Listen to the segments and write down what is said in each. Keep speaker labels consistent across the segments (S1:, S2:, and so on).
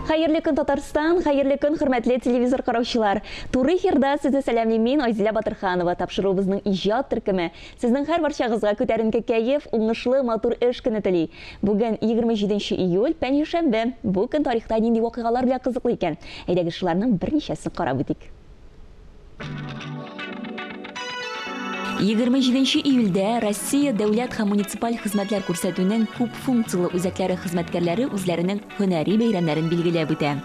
S1: Hayırlı gün Tatarstan, hayırlı gün hürmetli televizor караучылар. Туры эфирда сезне сәламлеймен Айзилә Батырханова. Тапшыруыбызның иҗат төркеме. Сезнең һәр барчагызга күтәренке кәеф, уңышлы, матур эш көне тели. Бүген 27 июль, пәнҗешәмбе. Бу көн тарихта нинди вакыйгалар белән кызыклы икән? Әйдәгез шуларның берничәсен карап үтик. 27 июльдә Россия дәүләт һәм муниципаль хезмәтләр күрсәтүнең күп функциялы үзәкләре хезмәткәрләре үзләренең һөнәри бәйрәмнәрен билгеләп үтә.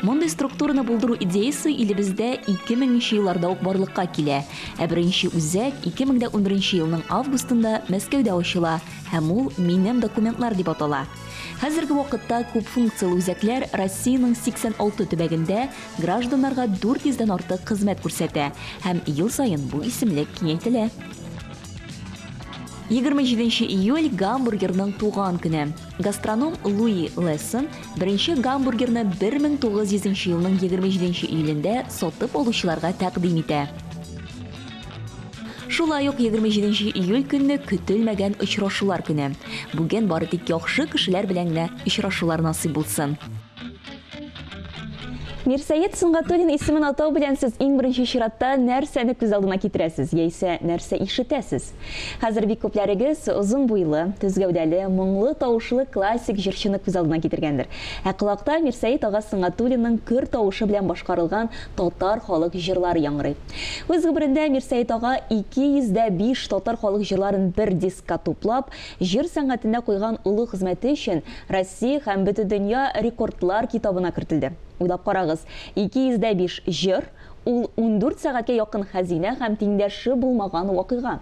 S1: Мондый структураны булдыру идеясы илебездә 2000 елларда ук барлыкка килә. Ә беренче үзәк 2011 елның августында Мәскәүдә ачыла һәм ул минем документлар дип атала. Хәзерге вакытта күп функциялы үзәкләр Россиянең 86 төбәгендә гражданнарга 400-дән артык хезмәт күрсәтә һәм ел саен бу исемлек киңәйтелә. 27 июль гамбургерның туган көне. Гастроном Луи Лессон беренче гамбургерны 1900 елның 27 июлендә сатып алучыларга тәкъдим итә. Шулай ук 27 июль көнне көтелмәгән очрашулар көне. Бүген бары тик яхшы кешеләр белән генә очрашулар насыйп булсын. Мирсәет Сөнгатуллин исемен атау белән сез иң беренче чиратта нәрсәне күз алдына китерәсез, яисә нәрсә ишетәсез? Хәзер бик күпләрегез озын буйлы, төз гәүдәле, моңлы тавышлы классик җырчыны күз алдына китергәндер. Ә колакта Мирсәет ага Сөнгатуллинның көр тавышы белән башкарылган татар халык җырлары яңгырый. Үз гомерендә Мирсәет ага 205 татар халык җырларын бер дискка туплап, җыр сәнгатенә куйган улы хезмәте өчен Россия һәм бөтен дөнья рекордлар китабына кертелде. Уйлап карагыз, 205 җыр, ул 14 сәгатькә якын хәзинә һәм тиңдәше булмаган вакыйга.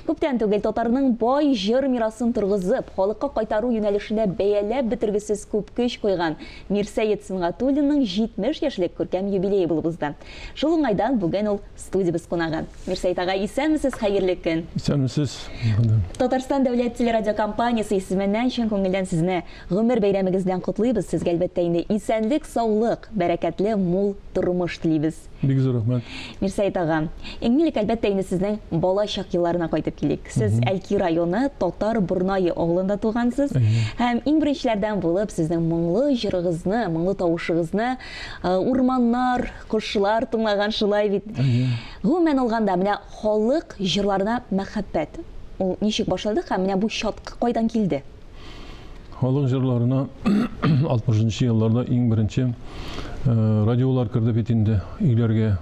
S1: Күптән түгел татарның бай җыр мирасын торгызып, халыкка кайтару юнәлешендә бәяләп бетергесез күп көч куйган Мирсәет Сөнгатуллинның 70 яшьлек күркәм юбилее булып узды. Шул уңайдан бүген ул студиябыз кунагы. Мирсәет ага, исәнмесез, хәерле көн.
S2: Исәнмесез.
S1: Татарстан дәүләт телерадиокомпаниясе исеменнән чын күңелдән сезне гомер бәйрәмегез белән котлыйбыз. Сезгә әлбәттә инде исәнлек, саулык, бәрәкәтле, мул тормыш телибез.
S2: Бик зур рәхмәт.
S1: Мирсәет ага, иңелек әлбәттә инде сезнең бала чак елларына кайтып килик. Сез Әлки районы Татар Бурнайы авылында тугансыз һәм иң беренчеләрдән булып сезнең моңлы җырыгызны, моңлы тавышыгызны урманнар, кошлар тыңлаган шулай бит. Гомумән алганда менә халык җырларына мәхәббәт. Ул ничек башлады һәм менә бу чаткы кайдан килде?
S2: Халык җырларына 60 елларда иң беренче радиолар кірді бит инде үйләргә,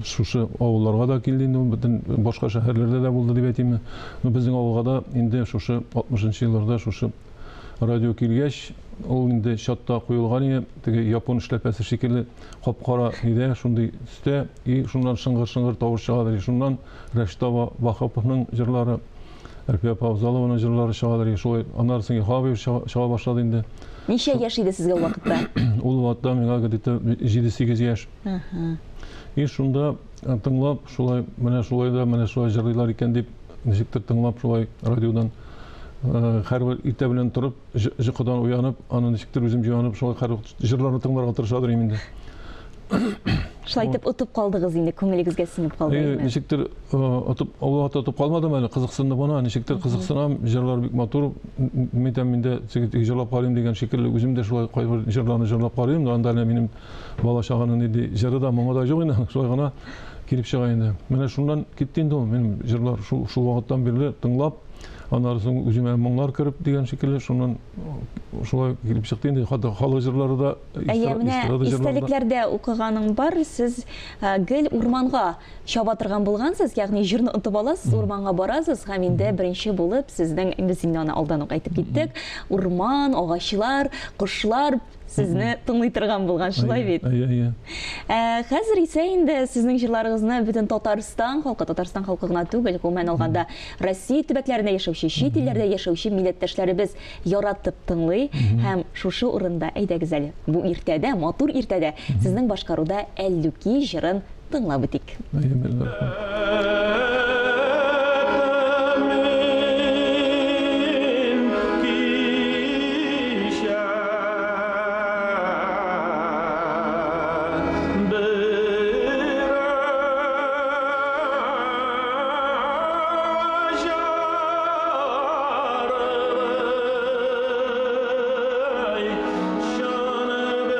S2: шушы авылларга да килде инде, бөтен башка шәһәрләрдә дә булды дип әйтим. Безнең авылга да инде шушы 60 елларда шушы радио килгәч, ул инде чатта куелган иде, теге япон эшләпәсе шикелле капкара иде, шундый өстә, и шуннан шыңгыр-шыңгыр тавыш чыгадыр, шуннан Рәштәва Вахаповның җырлары, Әлфия Павзалованың җырлары чыгадыр, шулай аннан Хабиб чыга башлады инде.
S1: Ничә яшь иде сезгә ул вакытта?
S2: Ул вакытта миңа где-то 7-8 яшь. И шунда тыңлап, шулай, менә шулай җырлыйлар икән дип, ничектер тыңлап шулай радиодан һәрбер иртә белән торып, җокыдан уянып, аны ничектер үзем җыянып, шулай җырларны тыңларга тырышадыр инде.
S1: Шулай итеп утып калдыгыз инде, күңелегезгә сеңеп калды.
S2: Ничектер утып калмадым әле, кызыксындым ана, ничектер кызыксынам, җырлар бик матур, миндә җырлап карыйм дигән шикелле, үзем дә шулай кайбер җырларны җырлап карыйм, анда минем бала чаганың иде җыры да, моңы да юк инде, шулай гына килеп чыга инде. Менә шуннан китте инде ул, минем җырлар шул вакыттан бирле тыңлап, аннан соң үземә моңлар кереп дигән шикелле, шуннан шулай килеп чыкты инде. Халык җырлары да,
S1: истәлекләрдә укыганың бар, сез гел урманга чаба торган булгансыз, ягъни җырны отып аласыз, урманга барасыз һәм инде беренче булып сезнең без инде аны алдан ук әйтеп киттек, урман, агачлар, кошлар сезне тыңлый торган булган, шулай бит. Хәзер исә инде сезнең җырларыгызны бөтен Татарстан халкы гына түгел, гомумән алганда Россия төбәкләрендә яшәүче, чит илләрдә яшәүче милләттәшләребез яратып тыңлый һәм шушы урында әйдәгез әле, бу иртәдә, матур иртәдә сезнең башкаруда Әллүки җырын тыңлап үтик.
S3: Şanı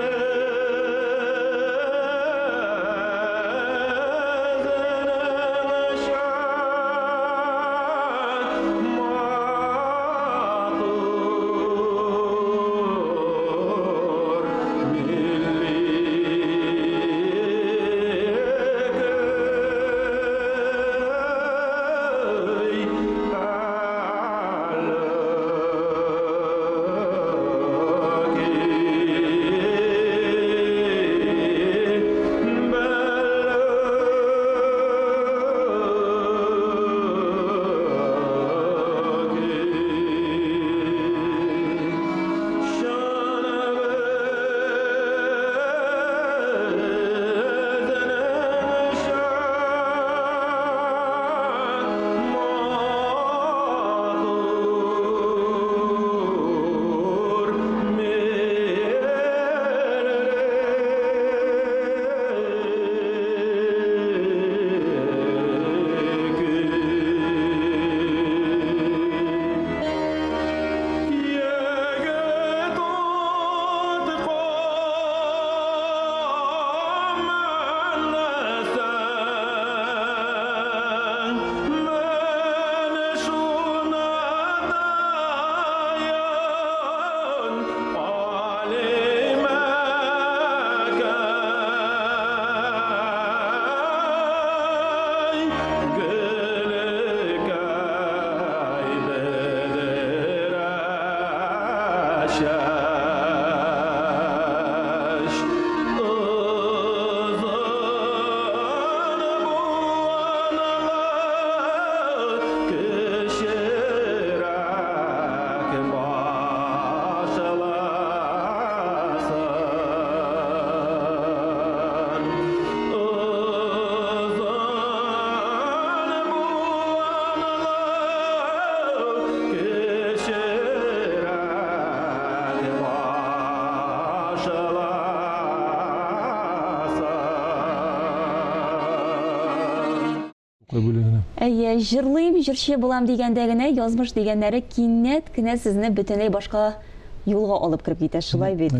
S2: Бөлегенә.
S1: Әйе, җырлыйм, җырчы булам дигәндә генә, язмыш дигәннәре кинәт кенә сезне бөтенләй башка юлга алып кіріп китә, шулай бит.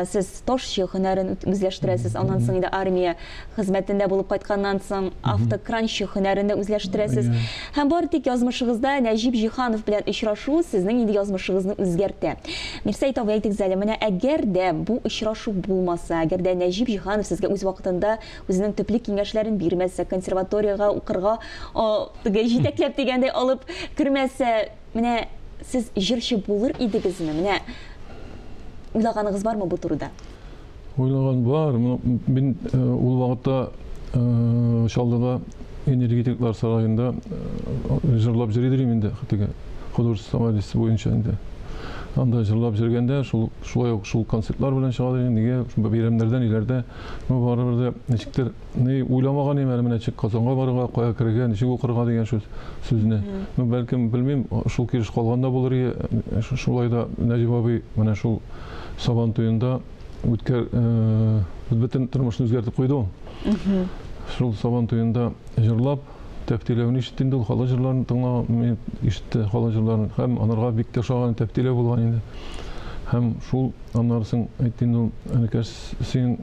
S1: Сез ташчы һөнәрен үзләштерәсез, аннан соң инде армия хезмәтендә булып кайтканнан соң автокранчы һөнәрен дә үзләштерәсез. Һәм бары тик язмышыгызда Нәҗип Җиһанов белән очрашу сезнең инде язмышыгызны үзгәртә. Мирсәет абый, әйтегез әле, менә әгәр дә бу очрашу булмаса, әгәр дә Нәҗип Җиһанов сезгә үз вакытында үзенең төпле киңәшләрен бирмәсә, консерваториягә укырга җитәкләп дигәндәй алып кермәсә, менә siz җырчы булыр идегезме? Менә уйлаганыгыз бармы бу турыда?
S2: Уйлаган бар. Мин ул вакытта Шалдыда энергетиклар сарайында җырлап йөридем инде. Художество самолетчество буенча инде. Анда җырлап йөргәндә шулай ук шул концертлар белән чыга дигән, нигә бәйрәмнәрдән иләрдә барыбер дә ничектер уйламаган идем әле менә Казанга барырга, кая керергә, ничек укырга дигән сүзне. Бәлкем белмим, шул килеш калганда булыр, шулай да Нәҗип абый менә шул Сабан туенда бөтен тормышны үзгәртеп куйды. Шул Сабан туенда җырлап тәптиләүне ишетте, ул халык җырларын тыңлаган, мен ишетте халык җырларын, һәм анарга бик тә ошаган тәптилә булган инде. Һәм шул аннарсын әйттем, ул әнекәш син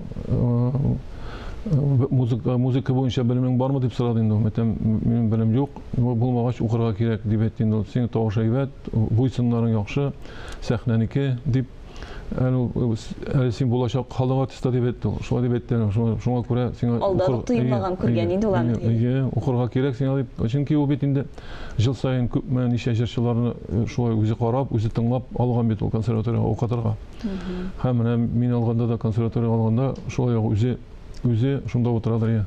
S2: музыка буенча белемең бармы дип сорады инде. Минем белем юк, булмагач укырга кирәк дип әйтте инде. Син тавыш әйбәт, буйсыннарың яхшы, сәхнәнеке дип әле син булачак халык артисты дип әйтте. Шулай дип әйтте. Шуңа күрә сиңа
S1: алда тоймаган күргән инде улар.
S2: Укырга кирәк сиңа дип. Чөнки ул бит инде жыл сайын күпме ничә җырчыларны шулай үзе карап, үзе тыңлап алган бит ул консерваториягә укытырга. Һәм менә мин алганда да консерваториягә алганда шулай үзе шунда утырадыр.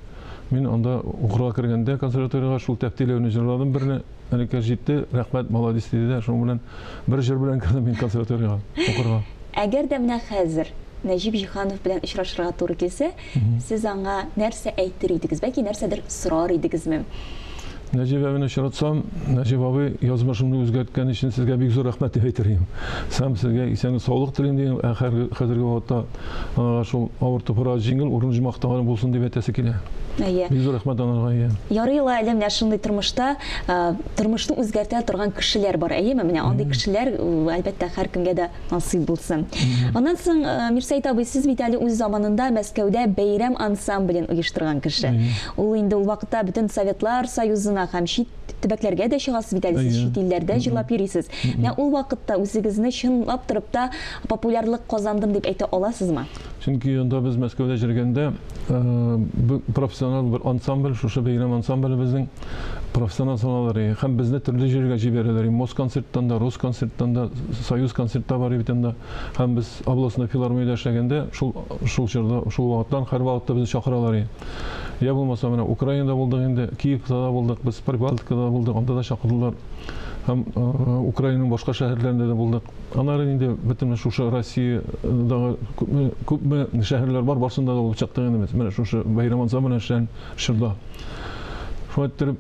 S2: Мин анда укырга кергәндә консерваториягә шул тәптиләүне җырладым, берне әнекәш җитте, рәхмәт, молодец диде. Шуның белән бер җыр белән кергән мин консерваториягә укырга.
S1: Әгәр дә менә хәзер Нәҗип Җиһанов белән очрашырга туры килсә, сез аңа нәрсә әйтер идегез? Бәлки нәрсәдер сорар идегезме?
S2: Нәҗип абыйны очратсам, Нәҗип абый язмышымны үзгәрткән өчен сезгә бик зур рәхмәт дип әйтер идем. Сәм сезгә исәнлек, саулык телим дигән, хәзерге вакытта шул авыр тупра җиңел урын җмактаган булсын дип әйтәсе килә. Бик зур рәхмәт анарга.
S1: Ярый ла әле менә шундый тормышта тормышны үзгәртә торган кешеләр бар. Әйеме? Менә андый кешеләр әлбәттә һәркемгә дә насыйп булсын. Аннан соң Мирсәет абый, сез бит әле үз заманында Мәскәүдә бәйрәм ансамблен оештырган кеше. Ул инде ул вакытта бөтен Советлар Союзына һәм чит төбәкләргә дә чыгасыз бит әле, сез чит илләрдә җырлап йөрисез. Менә ул вакытта үзегезне чынлап торып та популярлык казандым дип әйтә аласызмы?
S2: Чөнки анда без Мәскәүдә йөргәндә профессионал бер ансамбль, шушы бәйрәм ансамбле безнең профессионал саналар. Һәм безне төрле җиргә җибәрәләр. Москонцерттан да, Росконцерттан да, Союз концертта бар бит анда. Һәм без областной филармониядә эшләгәндә шул чорда, шул вакыттан һәр вакытта безне чакыралар. Я булмаса менә Украинада булдык инде, Киевда да булдык, без Прибалтикада булдык, анда да чакырдылар. Һәм Украинаның башка шәһәрләрендә дә булдык. Аннары инде бөтен шушы Россиядагы күпме шәһәрләр бар, барсында да булып чыктык инде без. Менә шушы бәйрәм ансамбле эшлән шырда. Шулай итеп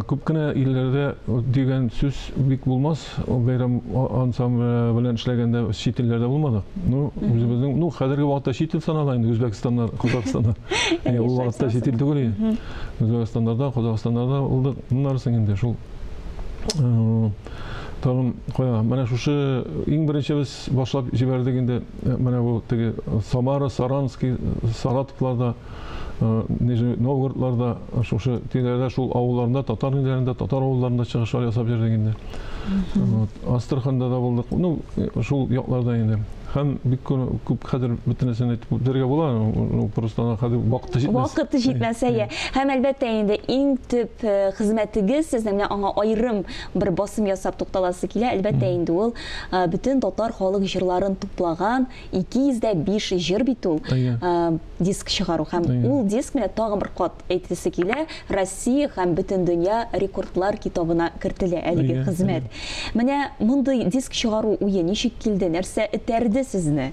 S2: күп кенә илләрдә дигән сүз бик булмас. Бәйрәм ансамбле белән эшләгәндә чит илләрдә булмады. Үзебезнең хәзерге вакытта чит ил санала инде Үзбәкстанда, Казакстанда. Ул вакытта чит ил түгел. Үзбәкстанда, Казакстанда булды. Моннарсы инде шул тагын кая, менә шушы иң беренче без башлап җибәрдек инде, менә бу теге Самара, Саранский, Саратовларда, Нижний Новгородларда, шушы тирәдә шул авылларында, татар илләрендә, татар авылларында чыгышлар ясап йөрдек инде. Астраханда да булдык. Шул якларда инде. Һәм бик күп хәзер бөтенесен әйтеп бирергә була. Просто хәзер вакыты җитмәс.
S1: Вакыты җитмәсә, һәм әлбәттә инде иң төп хезмәтегез сезнең аңа аерым бер басым ясап тукталасы килә. Әлбәттә инде ул бөтен татар халык җырларын туплаган 205 җыр бит ул диск чыгару. Һәм ул диск менә тагын бер кат әйтәсе килә, Россия һәм бөтен дөнья рекордлар китабына кертелә әлеге хезмәт. Менә мондый диск чыгару уе ничек килде? Нәрсә этәрде сезне?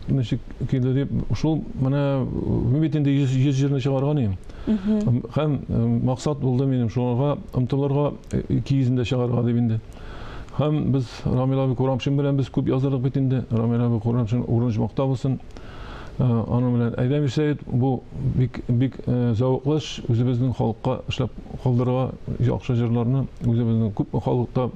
S2: Ничек килде дип, шул менә бит инде 100 җырны чыгарган идем. Һәм максат булды минем шуңа омтылырга 200-дә чыгарга дип инде. Һәм без Рамил абый Курамшин белән без күп яздырдык бит инде. Рамил абый Курамшин урын җмакта булсын. Аны белән әйдәм ишәйт, бу бик зәвыклы эш, үзебезнең халыкка эшләп калдырырга яхшы җырларны, үзебезнең күп халыкта,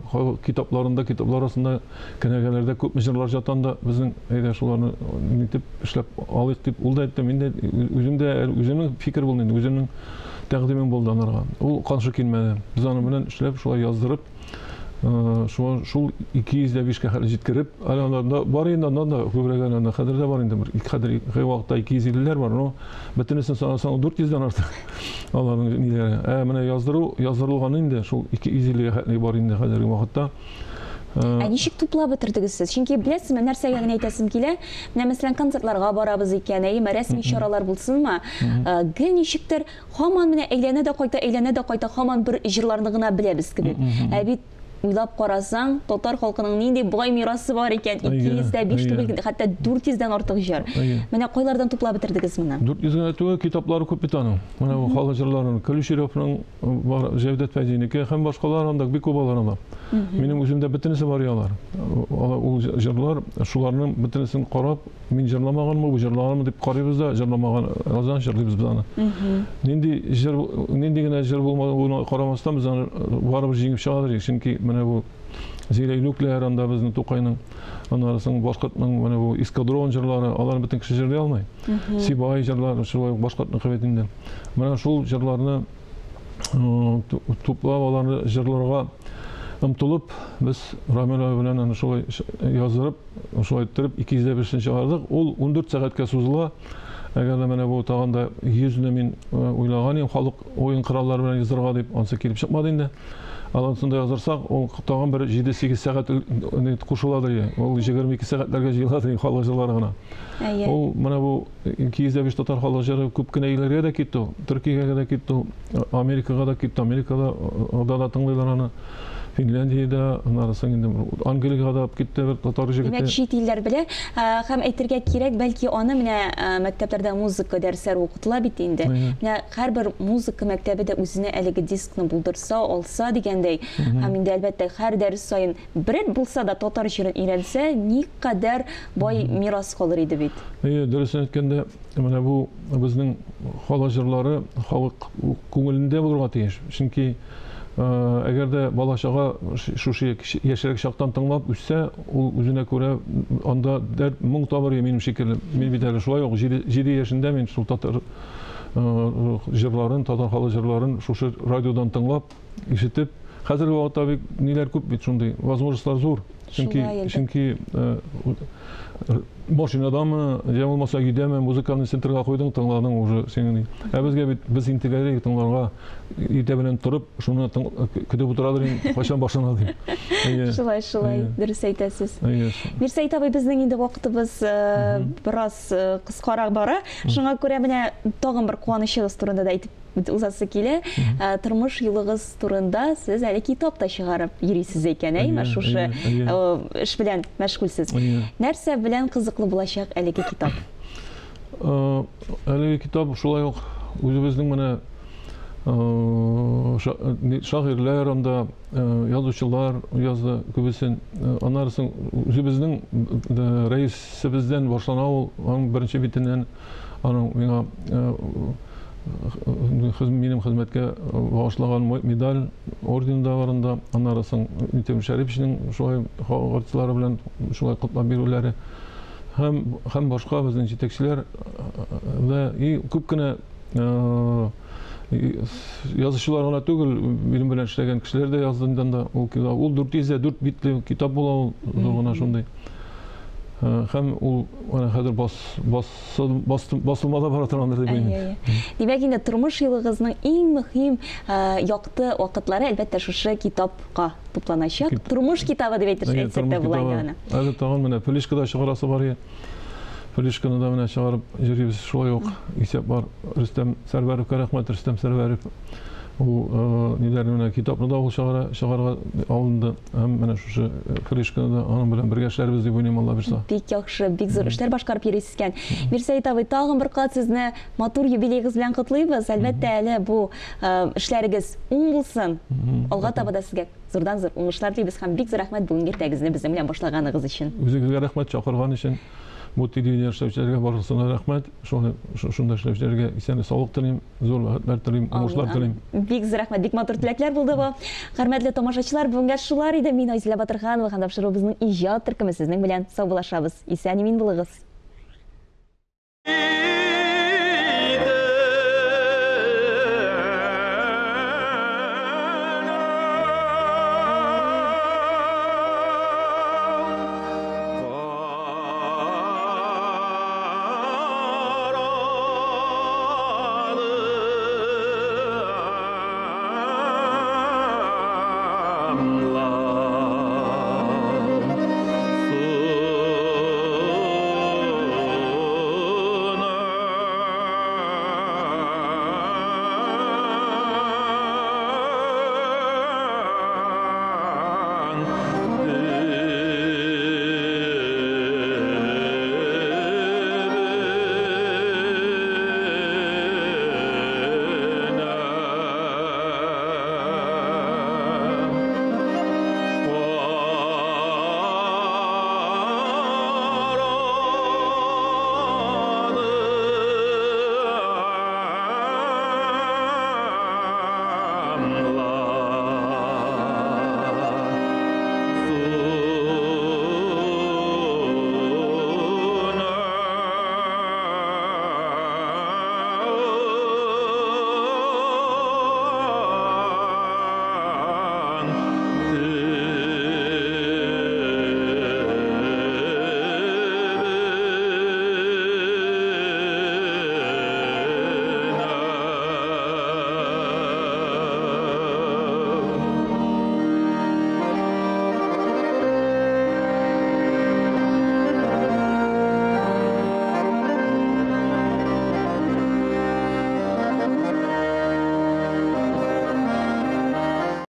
S2: китапларында, китаплар арасында, кенәгәләрдә күп җырлар жатанда, безнең әйдә шуларны нитеп эшләп алыйк дип ул да әйтте, мин дә үземнең фикер булды инде, үземнең тәкъдимем булды анарга. Ул каршы килмәде. Без аны белән эшләп, шулай яздырып, шул 205-ке хәл җиткереп, аларда бар инде, аннан да күбрәк анда хәзер дә бар инде, хәзер вакытта 250-ләр бар, но бөтенесен санасаң 400-дән артык. Аларның ниләре. Менә яздырылган инде, шул 250-ге хәтле бар инде хәзерге вакытта.
S1: Ничек туплап бетердегез сез? Чөнки беләсезме, нәрсәгә генә әйтәсем килә? Менә мәсәлән концертларга барабыз икән, рәсми чаралар булсынмы? Гел ничектер һаман менә әйләнә дә кайта, һаман бер җырларны гына беләбез кебек. Бит уйлап карасаң, татар халкының нинди бай мирасы бар икән, 205 түгел, хәтта 400-дән артык җыр. Менә кайлардан туплап бетердегез моны?
S2: 400-гә түгел, китаплары күп бит аның. Менә бу халык җырларын, Көлшировның, Җәвдәт Фәйзинеке һәм башкалар анда бик күп алар. Минем үземдә бөтенесе бар ялар. Ул җырлар, шуларның бөтенесен карап, мин җырламаганмы, бу җырлаганмы дип карыйбыз да, җырламаган азан җырлыйбыз без аны. Нинди генә җыр булмаган карамастан без аны барыбер җиңеп чыгадыр, чөнки менә бу Зиләйлүкләр анда безнең Тукайның, аннарысын Башкортның менә бу эскадрон җырлары, алар бөтен кеше җырлый алмый. Сибай җырлары, шулай Башкортның кыветендә. Менә шул җырларны туплап, аларны җырларга ымтылып, без Рамил белән аны шулай яздырып, шулай иттереп 205-нче чыгардык. Ул 14 сәгатькә сузыла. Әгәр дә менә бу тагында 100-не мин уйлаган идем, халык ойын кораллары белән яздырга дип, ансы килеп чыкмады инде. Алансында яздырсак, ул тагын бер 7-8 сәгать кушыладыр. Ул 22 сәгатьләргә җыйладыр халык җырлары гына. Ул менә бу 205 татар халык җыры күп кенә илләргә дә китте, Төркиягә дә китте, Америкага да китте, Америкада да тыңлыйлар аны. Финляндиядә, аннарысын инде Англиягә да китте бер татар җегете.
S1: Димәк, чит илләр белә, һәм әйтергә кирәк, бәлки аны менә мәктәпләрдә музыка дәресләре укытыла бит инде. Менә һәрбер музыка мәктәбе дә үзенә әлеге дискны булдырса, алса дигәндәй, һәм инде әлбәттә һәр дәрес саен бер булса да татар җырын өйрәнсә, никадәр бай мирас калыр иде бит.
S2: Дөресен әйткәндә, менә бу безнең халык җырлары халык күңелендә булырга тиеш. Чөнки әгәр дә балачага шушы яшәрәк чактан тыңлап үссә, ул үзенә күрә анда дәрт моң табыр минем шикелле. Мин бит әле шулай ук 7 яшендә мин шул татар җырларын, татар халык җырларын шушы радиодан тыңлап, ишетеп, хәзерге вакытта бик ниләр күп бит шундый, возможностьлар зур. Чөнки машинадамы, я булмаса гидәме, музыкальный центрга куйдың, тыңладың уже синең. Безгә бит без интегралик тыңларга иртә белән торып, шуны көтеп утырадыр инде, кайчан башына дип.
S1: Шулай, дөрес әйтәсез. Мирсәет абый, безнең инде вакытыбыз бераз кыскарак бара. Шуңа күрә менә тагын бер куанычыгыз турында да әйтеп узасы килә. Тормыш юлыгыз турында сез әле китап та чыгарып йөрисез икән, шушы эш белән мәшгульсез. Нәрсә белән кызыклы булачак әлеге китап?
S2: Әлеге китап шулай ук үзебезнең менә шагыйрьләр анда, язучылар язды күбесен. Аннарысын үзебезнең рәисебездән башлана ул, аның беренче битеннән аның миңа минем хезмәткә багышлаган медаль, орден да барында, аннарысын Нитем Шәриповичнең шулай артистлары белән шулай котлап бирүләре һәм башка безнең җитәкчеләр вә күп кенә язучылар гына түгел, минем белән эшләгән кешеләр дә яздыдан да ул 404 битле китап була, ул гына шундый. Һәм ул хәзер басылмада бара торгандыр дип уйлыйм.
S1: Димәк, инде тормыш юлыгызның иң мөһим якты вакытлары әлбәттә шушы китапка тупланачак. Тормыш китабы дип әйтсәк дә була аны.
S2: Әле тагын менә Флешкада чыгарасы бар иде. Флешканы да менә чыгарып йөрибез, шулай ук исәп бар. Рөстәм Сәрвәровка рәхмәт, Рөстәм Сәрвәров. Ул ниләрне китапны да ул чыгарга алынды. Һәм менә шушы Флешканы да аның белән бергә эшләрбез дип уйлыйм, Алла бирсә.
S1: Бик яхшы, бик зур эшләр башкарып йөрисез икән. Мирсәет абый, тагын бер кат сезне матур юбилейгыз белән котлыйбыз. Әлбәттә, әле бу эшләрегез уң булсын. Алга таба да сезгә зурдан-зур уңышлар телибез һәм бик зур рәхмәт бүген иртәгезне безнең белән башлаганыгыз өчен.
S2: Үзегезгә рәхмәт чакырган өчен. bu televideniye işlevçilerge barısına rahmet. Şunda işlevçilerge iseni sağlık dileyim, zor bahatlar dileyim, uğuşlar dileyim.
S1: Бик рәхмәт, бик матур теләкләр булды бу. Хөрмәтле тамашачылар, бүгенгә шулар иде. Мин Айзилә Батырханова һәм тапшыру безнең иҗат төркеме сезнең белән саубуллашабыз. Исән-имин булыгыз.